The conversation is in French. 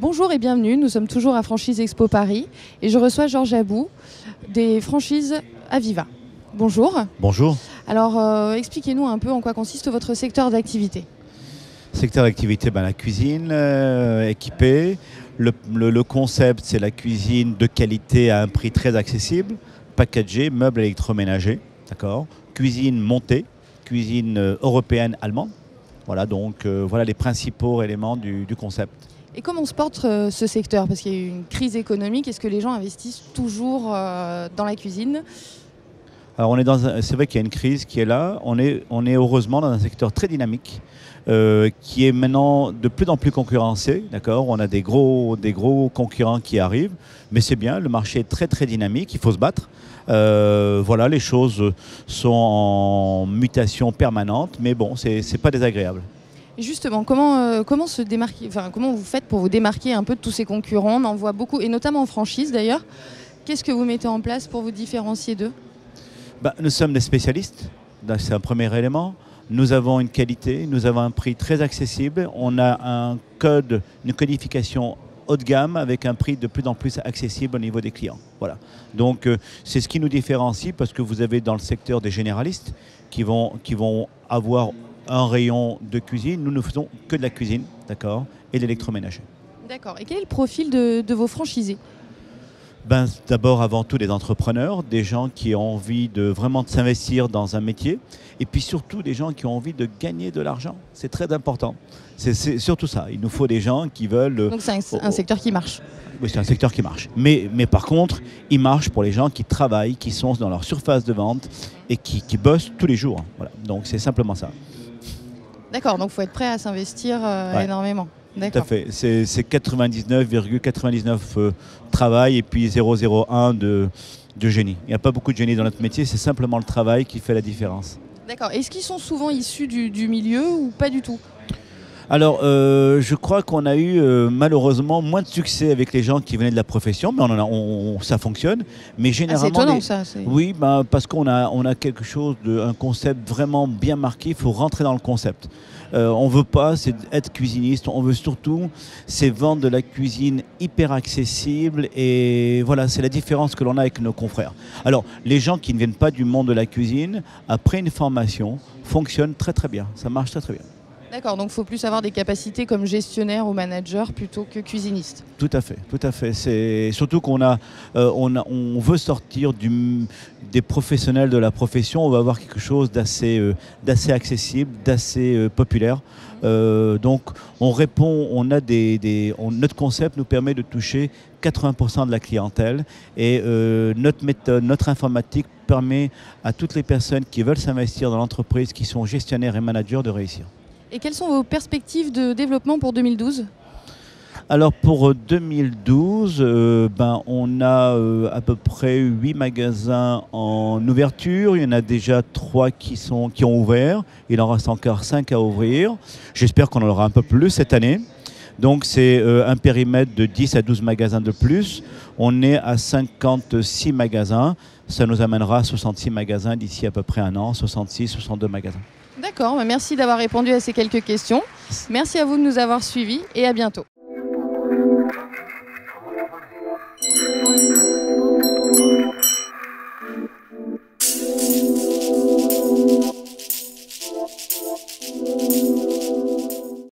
Bonjour et bienvenue, nous sommes toujours à Franchise Expo Paris et je reçois Georges Abou des franchises Aviva. Bonjour. Bonjour. Alors expliquez-nous un peu en quoi consiste votre secteur d'activité. Secteur d'activité, la cuisine équipée. Le concept, c'est la cuisine de qualité à un prix très accessible, packagé, meubles électroménagers, d'accord. Cuisine montée, cuisine européenne, allemande. Voilà, donc voilà les principaux éléments du concept. Et comment se porte ce secteur? Parce qu'il y a eu une crise économique. Est-ce que les gens investissent toujours dans la cuisine? Alors c'est vrai qu'il y a une crise qui est là. On est heureusement dans un secteur très dynamique qui est maintenant de plus en plus concurrencé. D'accord, on a des gros concurrents qui arrivent, mais c'est bien. Le marché est très très dynamique. Il faut se battre. Voilà, les choses sont en mutation permanente, mais bon, c'est pas désagréable. Et justement, comment se démarquer, comment vous faites pour vous démarquer un peu de tous ces concurrents? On en voit beaucoup, et notamment en franchise d'ailleurs. Qu'est-ce que vous mettez en place pour vous différencier d'eux? Nous sommes des spécialistes, c'est un premier élément. Nous avons une qualité, nous avons un prix très accessible. On a un code, une codification haut de gamme avec un prix de plus en plus accessible au niveau des clients. Voilà. Donc c'est ce qui nous différencie, parce que vous avez dans le secteur des généralistes qui vont avoir un rayon de cuisine. Nous ne faisons que de la cuisine, d'accord, et de l'électroménager. D'accord. Et quel est le profil de vos franchisés? D'abord, avant tout, des entrepreneurs, des gens qui ont envie de vraiment de s'investir dans un métier, et puis surtout des gens qui ont envie de gagner de l'argent. C'est très important. C'est surtout ça. Il nous faut des gens qui veulent... Donc c'est un secteur qui marche. Oui, c'est un secteur qui marche. Mais par contre, il marche pour les gens qui travaillent, qui sont dans leur surface de vente et qui bossent tous les jours. Voilà. Donc c'est simplement ça. D'accord, donc il faut être prêt à s'investir énormément. Tout à fait. C'est 99,99 travail et puis 0,01 de génie. Il n'y a pas beaucoup de génie dans notre métier, c'est simplement le travail qui fait la différence. D'accord. Est-ce qu'ils sont souvent issus du milieu ou pas du tout? Alors, je crois qu'on a eu malheureusement moins de succès avec les gens qui venaient de la profession, mais ça fonctionne. Mais généralement, c'est étonnant ça. Oui, parce qu'on a quelque chose, un concept vraiment bien marqué. Il faut rentrer dans le concept. On ne veut pas être cuisiniste, on veut surtout vendre de la cuisine hyper accessible, et voilà, c'est la différence que l'on a avec nos confrères. Alors, les gens qui ne viennent pas du monde de la cuisine, après une formation, fonctionnent très très bien, ça marche très très bien. D'accord, donc il faut plus avoir des capacités comme gestionnaire ou manager plutôt que cuisiniste. Tout à fait, tout à fait. C'est surtout qu'on on veut sortir des professionnels de la profession. On va avoir quelque chose d'assez accessible, d'assez populaire. Donc on répond, notre concept nous permet de toucher 80% de la clientèle, et notre méthode, notre informatique permet à toutes les personnes qui veulent s'investir dans l'entreprise, qui sont gestionnaires et managers, de réussir. Et quelles sont vos perspectives de développement pour 2012 ? Alors pour 2012, on a à peu près 8 magasins en ouverture. Il y en a déjà 3 qui ont ouvert. Il en reste encore 5 à ouvrir. J'espère qu'on en aura un peu plus cette année. Donc c'est un périmètre de 10 à 12 magasins de plus. On est à 56 magasins. Ça nous amènera à 66 magasins d'ici à peu près un an, 66, 62 magasins. D'accord, merci d'avoir répondu à ces quelques questions. Merci à vous de nous avoir suivis et à bientôt.